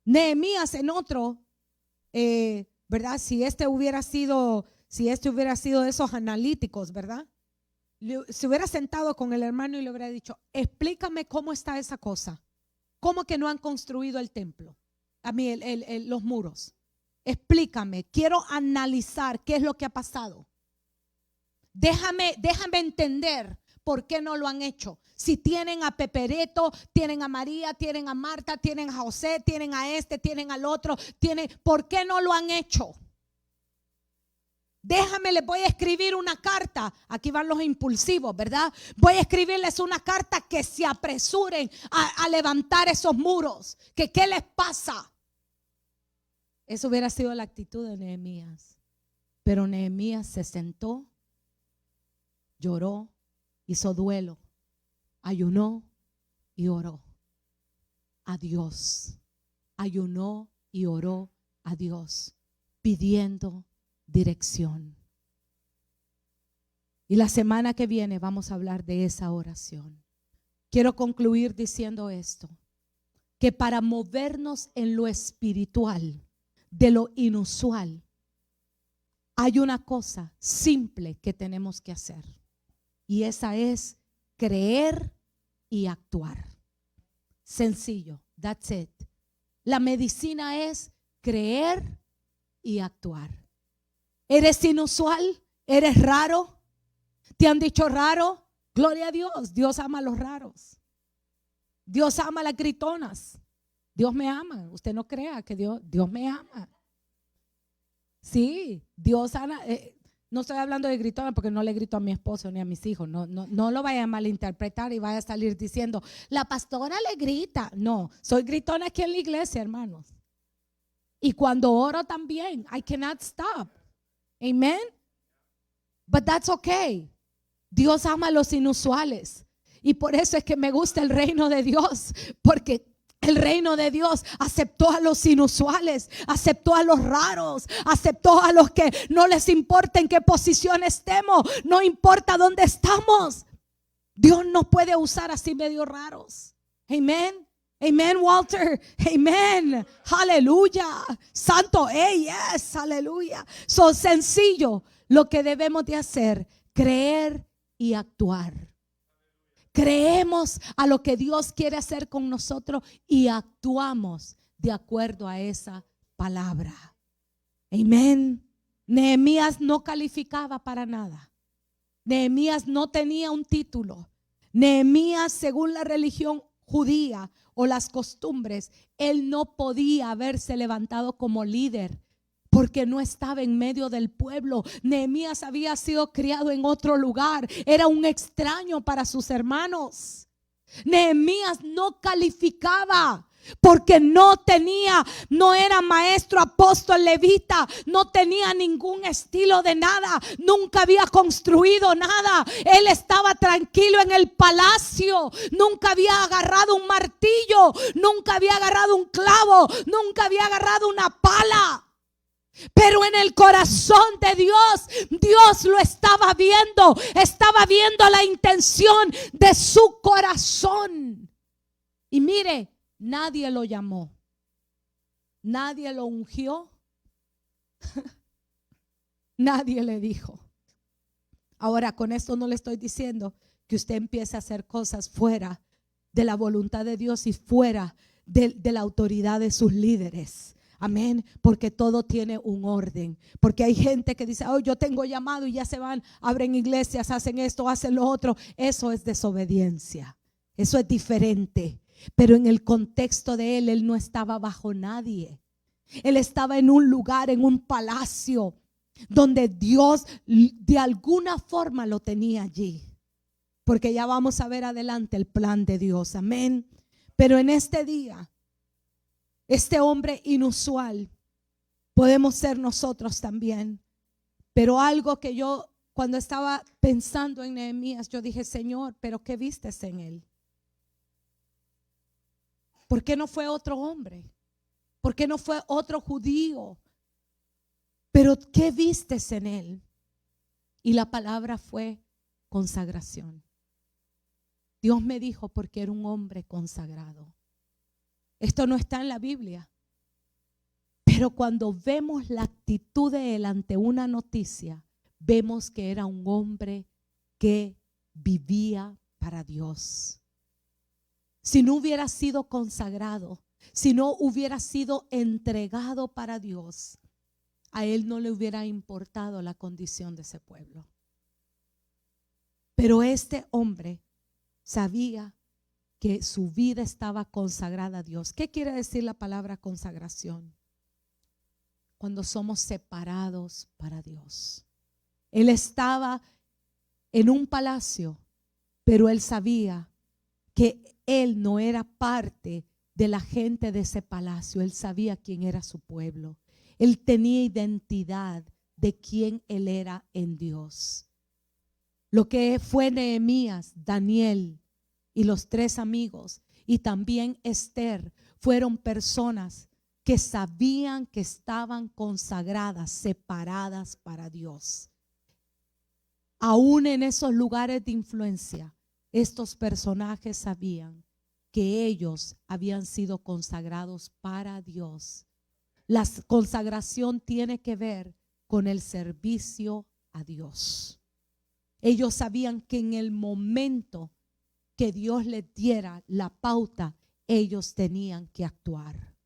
Nehemías en otro, ¿verdad? Si este hubiera sido de esos analíticos, ¿verdad? Se hubiera sentado con el hermano y le hubiera dicho, explícame cómo está esa cosa. ¿Cómo que no han construido el templo? A mí, los muros. Explícame, quiero analizar qué es lo que ha pasado. Déjame entender por qué no lo han hecho. Si tienen a Pepereto, tienen a María, tienen a Marta, tienen a José, tienen a este, tienen al otro, ¿por qué no lo han hecho? Déjame, les voy a escribir una carta. Aquí van los impulsivos, ¿verdad? Voy a escribirles una carta que se apresuren a levantar esos muros. ¿Qué les pasa? Eso hubiera sido la actitud de Nehemías. Pero Nehemías se sentó, lloró, hizo duelo, ayunó y oró a Dios. Ayunó y oró a Dios, pidiendo dirección. Y la semana que viene vamos a hablar de esa oración. Quiero concluir diciendo esto, que para movernos en lo espiritual, de lo inusual, hay una cosa simple que tenemos que hacer. Y esa es creer y actuar. Sencillo, that's it. La medicina es creer y actuar. ¿Eres inusual? ¿Eres raro? ¿Te han dicho raro? Gloria a Dios. Dios ama a los raros. Dios ama a las gritonas. Dios me ama. Usted no crea que Dios me ama. Sí, Dios ama. No estoy hablando de gritona porque no le grito a mi esposo ni a mis hijos. No lo vaya a malinterpretar y vaya a salir diciendo, la pastora le grita. No, soy gritona aquí en la iglesia, hermanos. Y cuando oro también, I cannot stop. Amen. But that's okay. Dios ama a los inusuales. Y por eso es que me gusta el reino de Dios. Porque el reino de Dios aceptó a los inusuales, aceptó a los raros, aceptó a los que no les importa en qué posición estemos, no importa dónde estamos. Dios nos puede usar así medio raros. Amen. Amen, Walter. Amen. Aleluya. Santo, yes, aleluya. So sencillo, lo que debemos de hacer, creer y actuar. creemos a lo que Dios quiere hacer con nosotros y actuamos de acuerdo a esa palabra. Amén. Nehemías no calificaba para nada. Nehemías no tenía un título. Nehemías, según la religión judía o las costumbres, él no podía haberse levantado como líder porque no estaba en medio del pueblo. Nehemías había sido criado en otro lugar, era un extraño para sus hermanos. Nehemías no calificaba porque no era maestro, apóstol, levita, no tenía ningún estilo de nada, nunca había construido nada. Él estaba tranquilo en el palacio, nunca había agarrado un martillo, nunca había agarrado un clavo, nunca había agarrado una pala. Pero en el corazón de Dios, Dios lo estaba viendo la intención de su corazón. Y mire, nadie lo llamó, nadie lo ungió, nadie le dijo. Ahora, con esto no le estoy diciendo que usted empiece a hacer cosas fuera de la voluntad de Dios y fuera de la autoridad de sus líderes. Amén, porque todo tiene un orden. Porque hay gente que dice, oh, yo tengo llamado, y ya se van, abren iglesias, hacen esto, hacen lo otro. Eso es desobediencia, eso es diferente. Pero en el contexto de él no estaba bajo nadie. Él estaba en un lugar, en un palacio, donde Dios de alguna forma lo tenía allí. Porque ya vamos a ver adelante el plan de Dios, amén. Pero en este día, este hombre inusual, podemos ser nosotros también. Pero algo que yo, cuando estaba pensando en Nehemías, yo dije, Señor, ¿pero qué vistes en él? ¿Por qué no fue otro hombre? ¿Por qué no fue otro judío? Pero ¿qué vistes en él? Y la palabra fue consagración. Dios me dijo, porque era un hombre consagrado. Esto no está en la Biblia. Pero cuando vemos la actitud de él ante una noticia, vemos que era un hombre que vivía para Dios. Si no hubiera sido consagrado, si no hubiera sido entregado para Dios, a él no le hubiera importado la condición de ese pueblo. Pero este hombre sabía que su vida estaba consagrada a Dios. ¿Qué quiere decir la palabra consagración? Cuando somos separados para Dios. Él estaba en un palacio, pero él sabía que él no era parte de la gente de ese palacio. Él sabía quién era su pueblo. Él tenía identidad de quién él era en Dios. Lo que fue Nehemías, Daniel y los 3 amigos, y también Esther, fueron personas que sabían que estaban consagradas, separadas para Dios. Aún en esos lugares de influencia, estos personajes sabían que ellos habían sido consagrados para Dios. La consagración tiene que ver con el servicio a Dios. Ellos sabían que en el momento que Dios les diera la pauta, ellos tenían que actuar.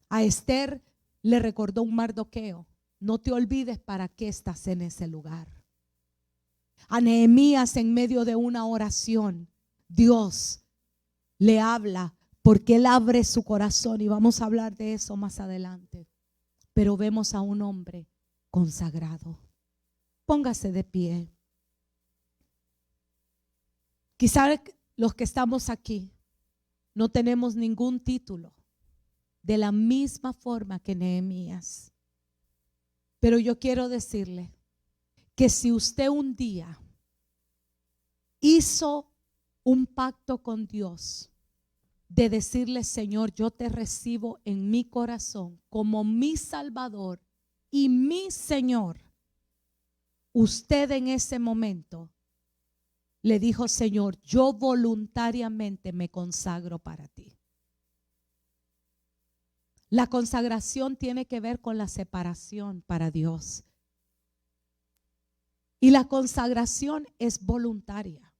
A Esther le recordó un Mardoqueo: no te olvides para qué estás en ese lugar. A Nehemías, en medio de una oración, Dios le habla porque él abre su corazón, y vamos a hablar de eso más adelante. Pero vemos a un hombre consagrado. Póngase de pie. Quizá los que estamos aquí no tenemos ningún título, de la misma forma que Nehemías. Pero yo quiero decirle que si usted un día hizo un pacto con Dios de decirle: Señor, yo te recibo en mi corazón como mi Salvador y mi Señor, usted en ese momento le dijo: Señor, yo voluntariamente me consagro para ti. La consagración tiene que ver con la separación para Dios. Y la consagración es voluntaria.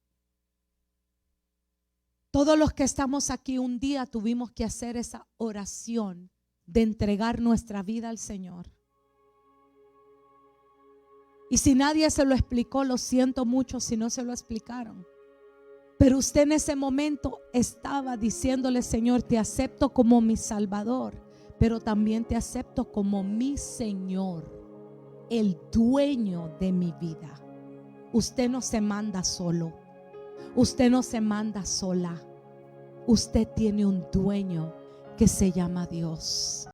Todos los que estamos aquí un día tuvimos que hacer esa oración de entregar nuestra vida al Señor. Y si nadie se lo explicó, lo siento mucho si no se lo explicaron. Pero usted en ese momento estaba diciéndole: Señor, te acepto como mi Salvador, pero también te acepto como mi Señor, el dueño de mi vida. Usted no se manda solo. Usted no se manda sola. Usted tiene un dueño que se llama Dios.